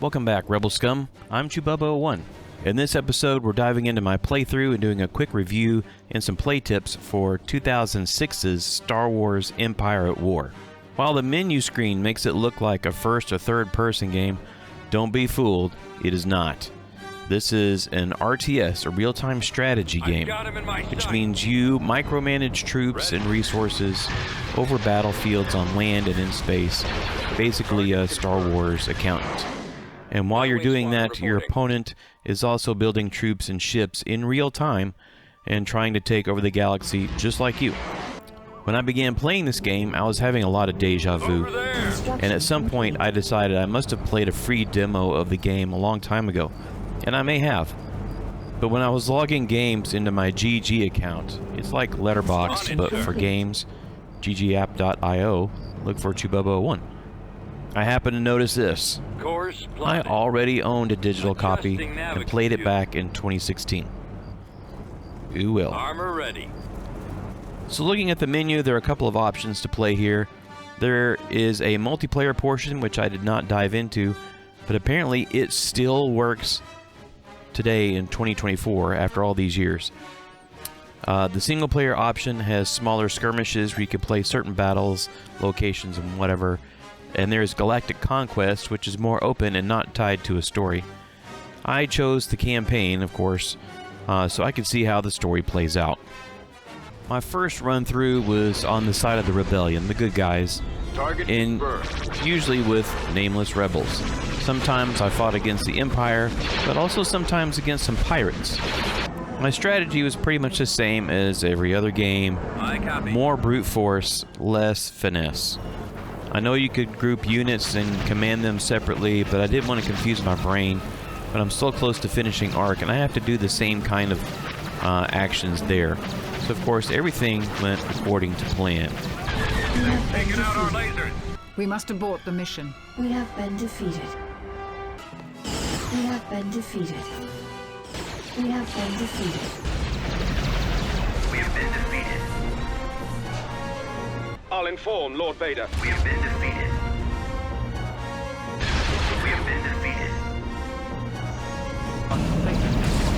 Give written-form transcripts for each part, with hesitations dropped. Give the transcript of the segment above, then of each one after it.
Welcome back, Rebel Scum. I'm Chewbubba01. In this episode, we're diving into my playthrough and doing a quick review and some play tips for 2006's Star Wars Empire at War. While the menu screen makes it look like a first or third person game, don't be fooled, it is not. This is an RTS, a real-time strategy game, which means you micromanage troops and resources over battlefields on land and in space, basically a Star Wars accountant. And while you're doing that, your opponent is also building troops and ships in real time and trying to take over the galaxy just like you. When I began playing this game, I was having a lot of deja vu, and at some point I decided I must have played a free demo of the game a long time ago, and I may have. But when I was logging games into my GG account, it's like Letterboxd but for games, ggapp.io, look for Chewbubba01. I happened to notice this. I already owned a digital copy and played it back in 2016. Ooh well. Armor ready. So looking at the menu, there are a couple of options to play here. There is a multiplayer portion, which I did not dive into, but apparently it still works today in 2024 after all these years. The single player option has smaller skirmishes where you can play certain battles, locations, and whatever. And there's Galactic Conquest, which is more open and not tied to a story. I chose the campaign, of course, so I could see how the story plays out. My first run through was on the side of the Rebellion, the good guys, and usually with nameless rebels. Sometimes I fought against the Empire, but also sometimes against some pirates. My strategy was pretty much the same as every other game. More brute force, less finesse. I know you could group units and command them separately, but I didn't want to confuse my brain. But I'm so close to finishing ARC, and I have to do the same kind of actions there. So of course, everything went according to plan. Taking out our lasers. We must abort the mission. We have been defeated. We have been defeated. We have been defeated. We have been defeated. I'll inform Lord Vader. We have been defeated. We have been defeated.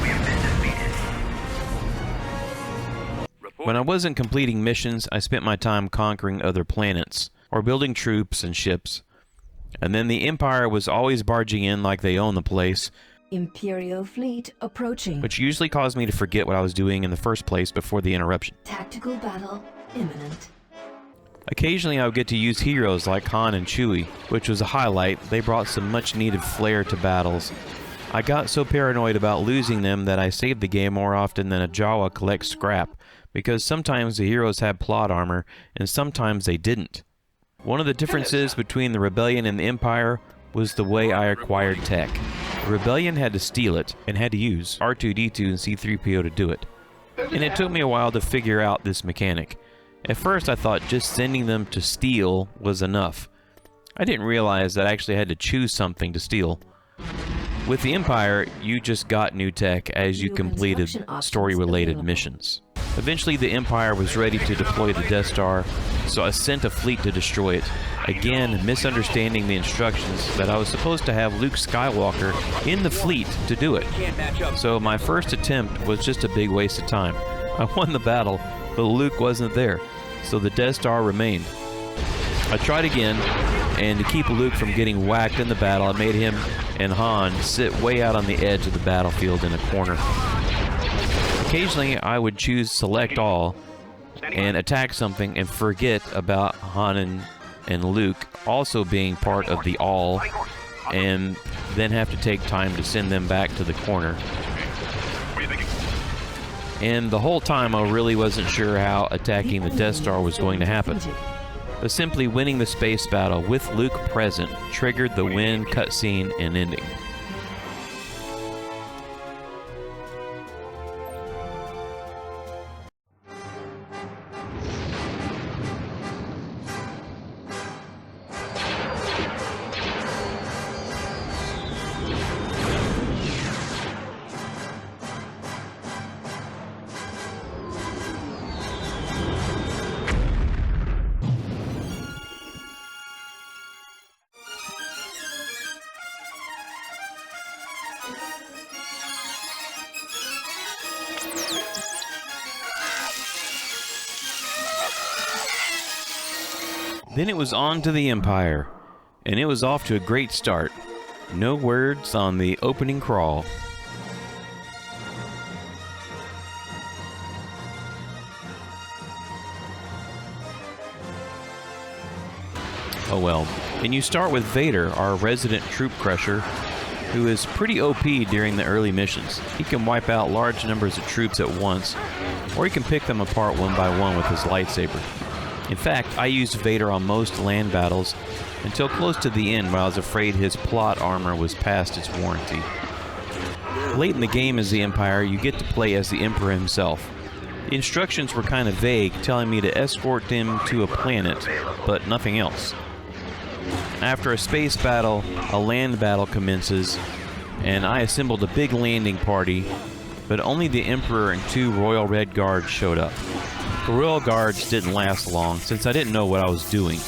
We have been defeated. When I wasn't completing missions, I spent my time conquering other planets, or building troops and ships. And then the Empire was always barging in like they own the place, Imperial fleet approaching. which usually caused me to forget what I was doing in the first place before the interruption. Tactical battle imminent. Occasionally I would get to use heroes like Han and Chewie, which was a highlight. They brought some much needed flair to battles. I got so paranoid about losing them that I saved the game more often than a Jawa collects scrap, because sometimes the heroes had plot armor and sometimes they didn't. One of the differences between the Rebellion and the Empire was the way I acquired tech. The Rebellion had to steal it and had to use R2-D2 and C-3PO to do it. And it took me a while to figure out this mechanic. At first I thought just sending them to steal was enough. I didn't realize that I actually had to choose something to steal. With the Empire, you just got new tech as you completed story-related missions. Eventually the Empire was ready to deploy the Death Star, so I sent a fleet to destroy it, again misunderstanding the instructions that I was supposed to have Luke Skywalker in the fleet to do it. So my first attempt was just a big waste of time. I won the battle, but Luke wasn't there, so the Death Star remained. I tried again, and to keep Luke from getting whacked in the battle, I made him and Han sit way out on the edge of the battlefield in a corner. Occasionally, I would choose Select All and attack something and forget about Han and Luke also being part of the All, and then have to take time to send them back to the corner. And the whole time I really wasn't sure how attacking the Death Star was going to happen. But simply winning the space battle with Luke present triggered the win cutscene and ending. Then it was on to the Empire, and it was off to a great start. No words on the opening crawl. Oh well. And you start with Vader, our resident troop crusher, who is pretty OP during the early missions. He can wipe out large numbers of troops at once, or he can pick them apart one by one with his lightsaber. In fact, I used Vader on most land battles until close to the end when I was afraid his plot armor was past its warranty. Late in the game as the Empire, you get to play as the Emperor himself. The instructions were kind of vague, telling me to escort him to a planet, but nothing else. After a space battle, a land battle commences, and I assembled a big landing party, but only the Emperor and 2 Royal Red Guards showed up. The Royal Guards didn't last long, since I didn't know what I was doing,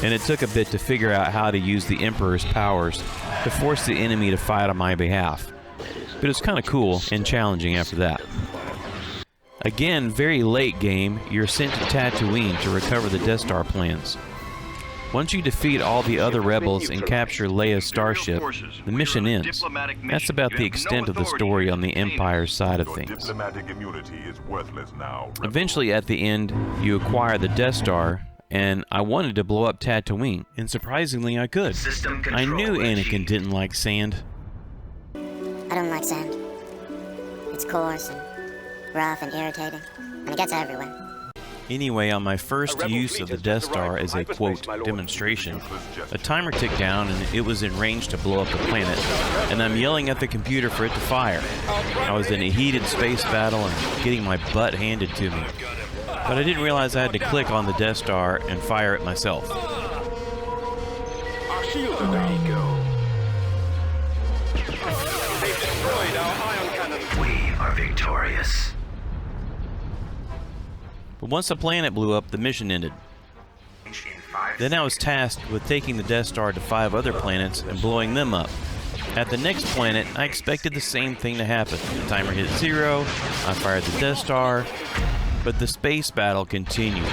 and it took a bit to figure out how to use the Emperor's powers to force the enemy to fight on my behalf. But it was kind of cool and challenging after that. Again, very late game, you're sent to Tatooine to recover the Death Star plans. Once you defeat all the other rebels and capture Leia's starship, the mission ends. That's about the extent of the story on the Empire's side of things. Diplomatic immunity is worthless now. Eventually, at the end, you acquire the Death Star, and I wanted to blow up Tatooine, and surprisingly I could. System I control knew Anakin achieved. didn't like sand. I don't like sand. It's coarse and rough and irritating, and it gets everywhere. Anyway, on my first use of the Death Star as a, quote, demonstration, a timer ticked down and it was in range to blow up the planet, and I'm yelling at the computer for it to fire. I was in a heated space battle and getting my butt handed to me, but I didn't realize I had to click on the Death Star and fire it myself. Our shields are down. They've destroyed our ion cannon. We are victorious. But once the planet blew up, the mission ended. In 5 Then I was tasked with taking the Death Star to 5 other planets and blowing them up. At the next planet, I expected the same thing to happen. The timer hit 0, I fired the Death Star, but the space battle continued.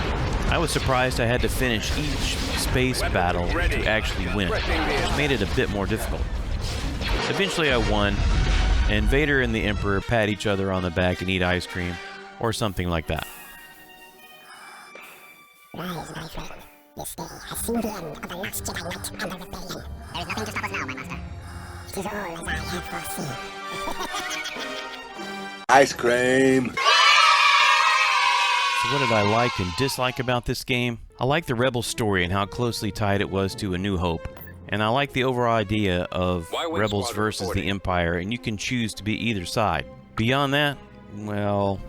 I was surprised I had to finish each space battle to actually win, which made it a bit more difficult. Eventually I won, and Vader and the Emperor pat each other on the back and eat ice cream, or something like that. Rise, my friend. This day has seen the end of the last Jedi Knight and the rebellion. There is nothing to stop us now, my master. It is all as I have foreseen. Ice cream. So what did I like and dislike about this game? I like the Rebel story and how closely tied it was to A New Hope. And I like the overall idea of Y-Wing Rebels squadron versus the reporting. Empire, and you can choose to be either side. Beyond that, well,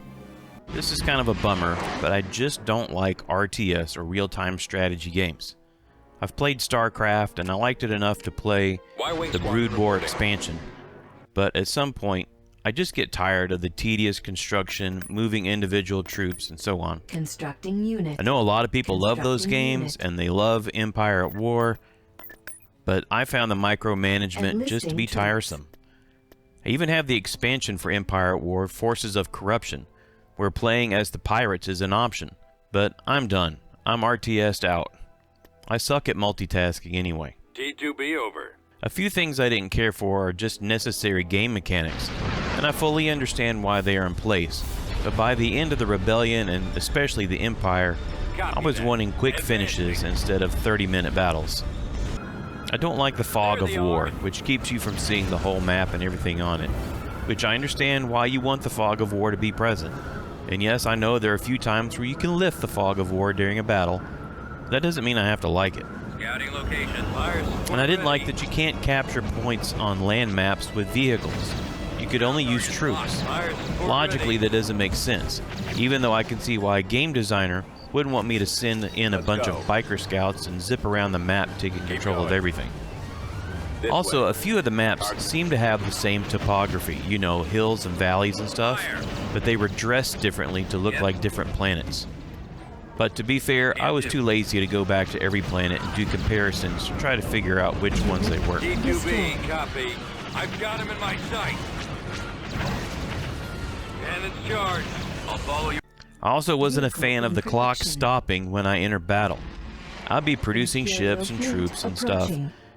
this is kind of a bummer, but I just don't like RTS or real-time strategy games. I've played StarCraft, and I liked it enough to play Y-Wing the squadron Brood War reporting. expansion. But at some point, I just get tired of the tedious construction, moving individual troops, and so on. Constructing unit. I know a lot of people love those Constructing games, unit. and they love Empire at War, but I found the micromanagement just to be Enlisting troops. tiresome. I even have the expansion for Empire at War, Forces of Corruption, where playing as the pirates is an option. But I'm done. I'm RTS'd out. I suck at multitasking anyway. T2B over. A few things I didn't care for are just necessary game mechanics, and I fully understand why they are in place. But by the end of the Rebellion, and especially the Empire, I was wanting quick finishes instead of 30-minute battles. I don't like the fog of war, which keeps you from seeing the whole map and everything on it, which I understand why you want the fog of war to be present. And yes, I know there are a few times where you can lift the fog of war during a battle. That doesn't mean I have to like it. Scouting location. Fires. And I didn't like that you can't capture points on land maps with vehicles. You could only use troops. Logically, that doesn't make sense, even though I can see why a game designer wouldn't want me to send in a bunch of biker scouts and zip around the map taking control of everything. Also, a few of the maps seem to have the same topography, you know, hills and valleys and stuff, but they were dressed differently to look like different planets. But to be fair, I was too lazy to go back to every planet and do comparisons to try to figure out which ones they were. T2B, copy. I've got him in my sight. Cannons charged. I'll follow you. I also wasn't a fan of the clock stopping when I entered battle. I'd be producing ships and troops and stuff,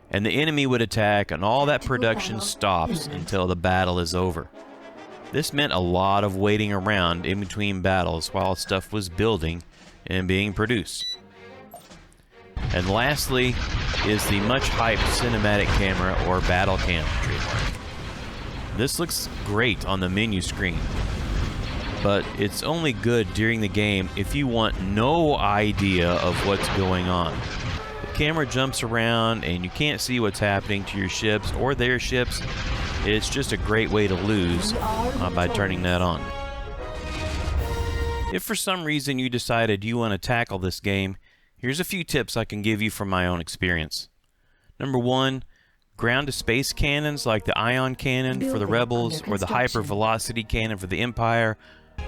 and the enemy would attack, and all that production stops until the battle is over. This meant a lot of waiting around in between battles while stuff was building and being produced. And lastly is the much hyped cinematic camera or battle cam trademark. This looks great on the menu screen, but it's only good during the game if you want no idea of what's going on. The camera jumps around and you can't see what's happening to your ships or their ships. It's just a great way to lose by turning that on. If for some reason you decided you want to tackle this game, here's a few tips I can give you from my own experience. Number 1, ground-to-space cannons like the ion cannon for the Rebels or the hyper-velocity cannon for the Empire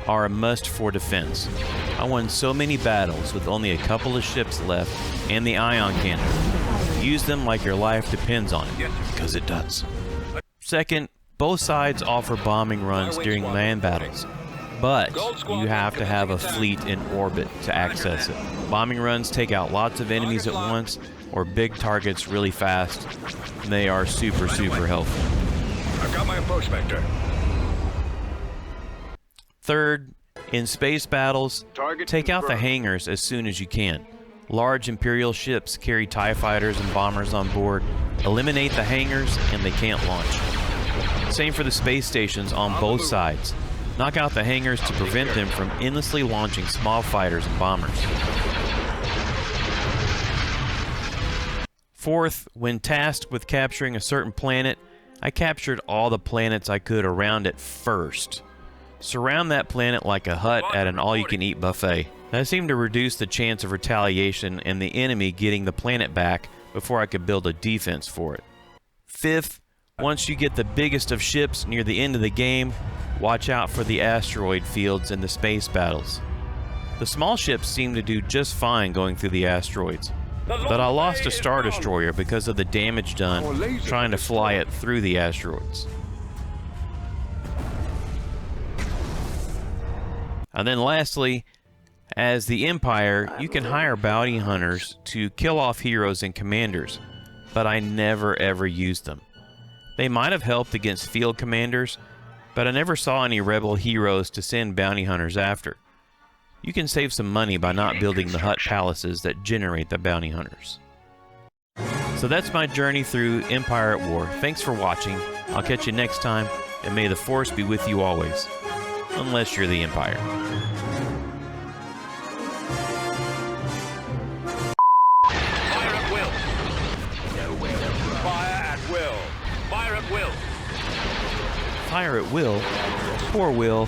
are a must for defense. I won so many battles with only a couple of ships left and the ion cannon. Use them like your life depends on it, because it does. Second, both sides offer bombing runs during land battles, but you have to have a fleet in orbit to access it. Bombing runs take out lots of enemies at once or big targets really fast. They are super helpful. I've got my approach vector. Third, in space battles, take out the hangars as soon as you can. Large Imperial ships carry TIE fighters and bombers on board. Eliminate the hangars and they can't launch. Same for the space stations on both sides. Knock out the hangars to prevent them from endlessly launching small fighters and bombers. Fourth, when tasked with capturing a certain planet, I captured all the planets I could around it first. Surround that planet like a hut at an all-you-can-eat buffet. That seemed to reduce the chance of retaliation and the enemy getting the planet back before I could build a defense for it. Fifth, once you get the biggest of ships near the end of the game, watch out for the asteroid fields and the space battles. The small ships seem to do just fine going through the asteroids, but I lost a Star Destroyer because of the damage done trying to fly it through the asteroids. And then lastly, as the Empire, you can hire bounty hunters to kill off heroes and commanders, but I never ever used them. They might have helped against field commanders, but I never saw any rebel heroes to send bounty hunters after. You can save some money by not building the hut palaces that generate the bounty hunters. So that's my journey through Empire at War. Thanks for watching. I'll catch you next time, and may the Force be with you always. Unless you're the Empire. Fire at will. Fire at will. Fire at will. Fire at will? Poor Will.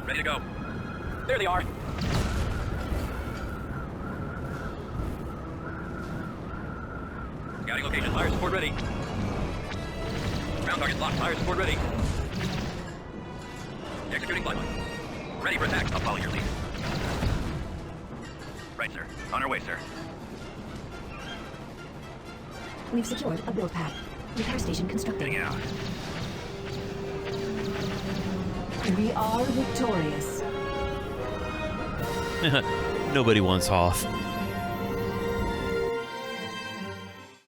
Ready to go. There they are. Scouting location. Fire support ready. Ground target locked. Fire support ready. Executing flight. Ready for attack. I'll follow your lead. Right, sir. On our way, sir. We've secured a build pad. Repair station constructed. Getting out. We are victorious. Nobody wants Hoth.